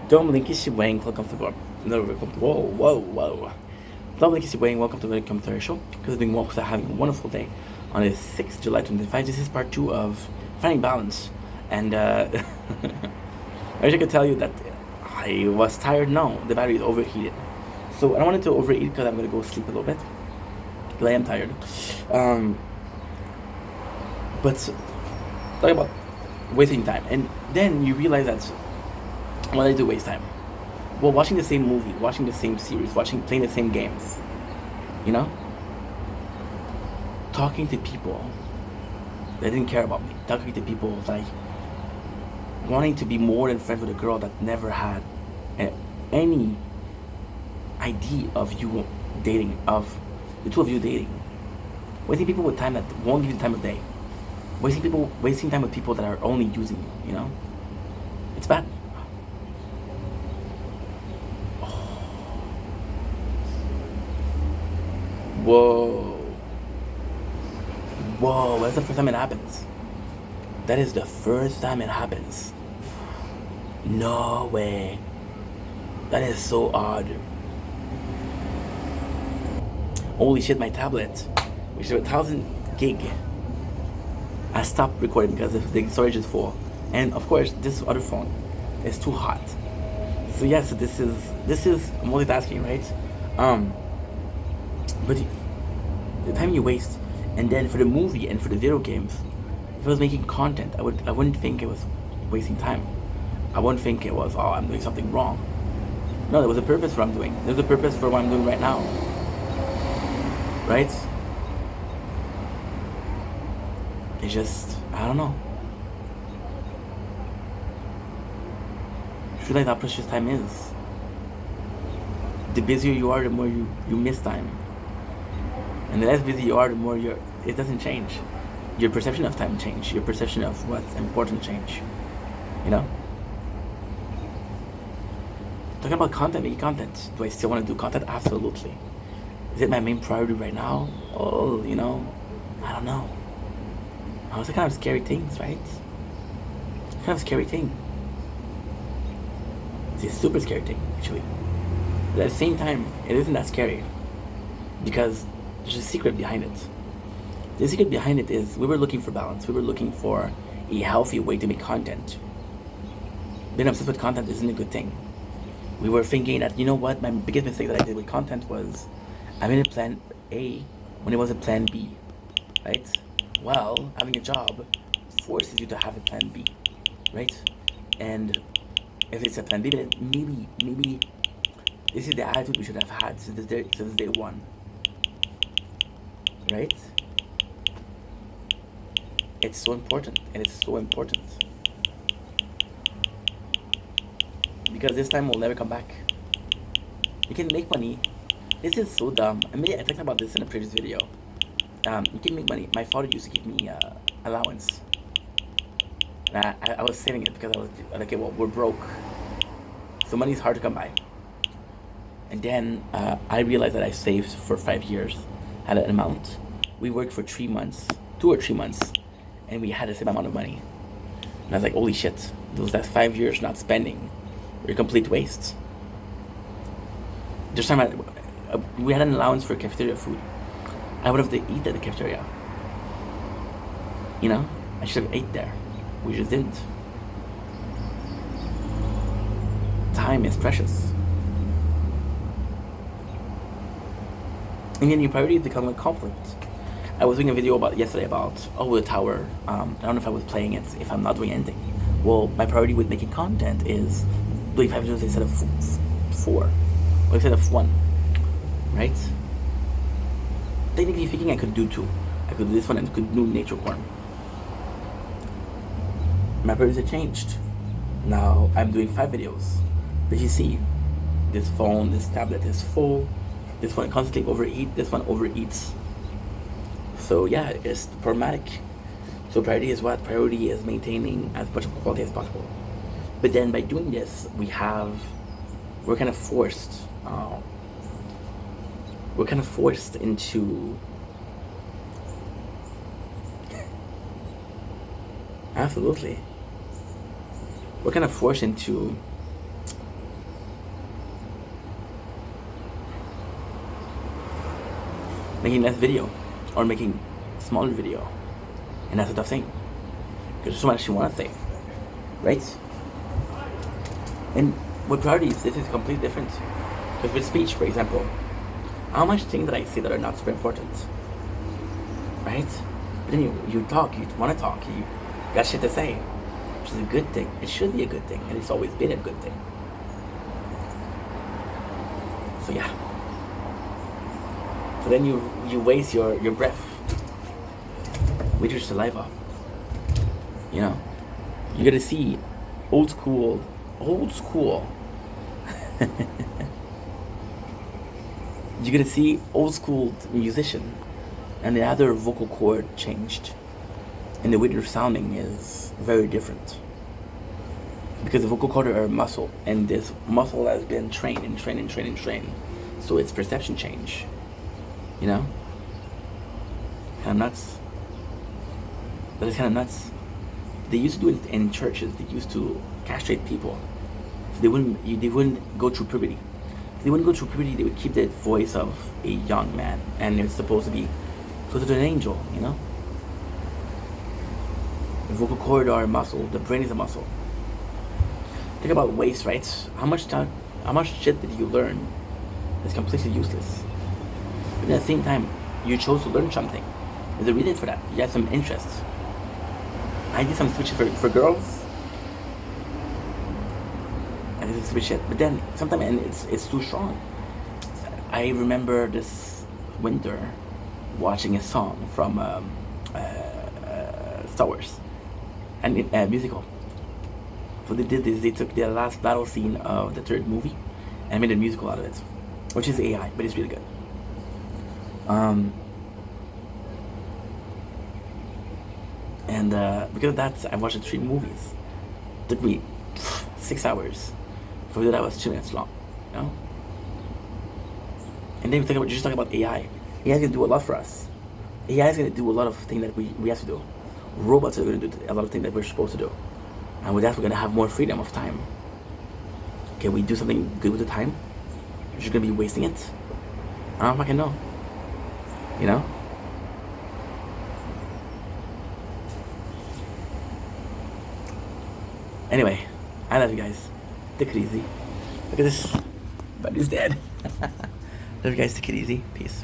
Dominic Wang, welcome to the no, whoa. Dominic Wang, welcome to the commentary show. Because I've been having a wonderful day on the 6th July 2025. This is part 2 of Finding Balance. And I wish I could tell you that I was tired. No, the battery is overheated. So I don't want it to overheat because I'm going to go sleep a little bit. Because I am tired. But talk about wasting time. And then you realize that what I do waste time. Well, watching the same movie, watching the same series, playing the same games, you know? Talking to people that didn't care about me. Talking to people like wanting to be more than friends with a girl that never had any idea of you dating, of the two of you dating. Wasting people with time that won't give you the time of day. Wasting time with people that are only using you, you know? It's bad. Whoa, that's the first time it happens. That is the first time it happens. No way. That is so odd. Holy shit, my tablet, which is 1,000 gig, I stopped recording because the storage is full. And of course, this other phone is too hot. So yes, this is multitasking, right? But the time you waste, and then for the movie and for the video games, if I was making content, I wouldn't think it was wasting time. I wouldn't think it was, oh, I'm doing something wrong. No, there was a purpose for what I'm doing. There's a purpose for what I'm doing right now. Right? It's just, I don't know. I realize how precious time is. The busier you are, the more you miss time. And the less busy you are, the more it doesn't change. Your perception of time change. Your perception of what's important change. You know? Talking about content, making content. Do I still want to do content? Absolutely. Is it my main priority right now? Oh, you know, I don't know. It's a kind of scary things, right? It's kind of a scary thing. It's a super scary thing, actually. But at the same time, it isn't that scary. Because there's a secret behind it. The secret behind it is we were looking for balance. We were looking for a healthy way to make content. Being obsessed with content isn't a good thing. We were thinking that, you know what, my biggest mistake that I did with content was I made a plan A when it was a plan B, right? Well, having a job forces you to have a plan B, right? And if it's a plan B, then maybe this is the attitude we should have had since day one, right? It's so important, and it's so important. Because this time will never come back. You can make money. This is so dumb. I talked about this in a previous video. You can make money. My father used to give me allowance. I was saving it because I was like, okay, well, we're broke. So money is hard to come by. And then I realized that I saved for 5 years, had an amount. We worked for 3 months, 2 or 3 months, and we had the same amount of money. And I was like, holy shit, that's 5 years not spending. We're complete waste. There's time we had an allowance for cafeteria food. I would have to eat at the cafeteria. You know? I should have ate there. We just didn't. Time is precious. And then your priorities become a conflict. I was doing a video yesterday about the tower. I don't know if I was playing it, if I'm not doing anything. Well, my priority with making content is doing 5 videos instead of 4. Or instead of 1. Right? Technically speaking, I could do 2. I could do this one and could do nature corn. My priorities have changed. Now I'm doing 5 videos. But you see, this phone, this tablet is full. This one constantly overheats. This one overeats. So yeah, it's problematic. So priority is what? Priority is maintaining as much of quality as possible. But then by doing this, we're kind of forced. We're kind of forced into absolutely. We're kind of forced into making less video or making smaller video. And that's a tough thing. Because there's so much you want to say. Right? And with priorities, this is completely different. Because with speech, for example, how much things that I say that are not super important? Right? But then you talk, you want to talk, you got shit to say. Which is a good thing. It should be a good thing. And it's always been a good thing. So yeah. So then you waste your breath with your saliva. You know, you gotta see old school. You gotta see old school musician, and the other vocal cord changed, and the way they're sounding is very different. Because the vocal cord are a muscle, and this muscle has been trained. So it's perception change. You know? Kind of nuts. That is kind of nuts. They used to do it in churches. They used to castrate people. So they wouldn't go through puberty. They wouldn't go through puberty. They would keep the voice of a young man, and it's supposed to be closer to an angel. You know? The vocal cord are a muscle. The brain is a muscle. Think about waste, right? How much shit did you learn that's completely useless? But at the same time, you chose to learn something. There's a reason for that. You had some interests. I did some switches for girls. I did some switch shit. But then, sometimes, and it's too strong. I remember this winter watching a song from Star Wars. And a musical. So they did this, they took the last battle scene of the third movie and made a musical out of it. Which is AI, but it's really good. And because of that, I watched 3 movies. It took me 6 hours. For that, I was 2 minutes long. You know? And then we just talk about AI. AI is going to do a lot for us. AI is going to do a lot of things that we have to do. Robots are going to do a lot of things that we're supposed to do. And with that, we're going to have more freedom of time. Can we do something good with the time? We're just going to be wasting it? I don't fucking know. You know? Anyway, I love you guys. Take it easy. Look at this. Buddy's dead. Love you guys. Take it easy. Peace.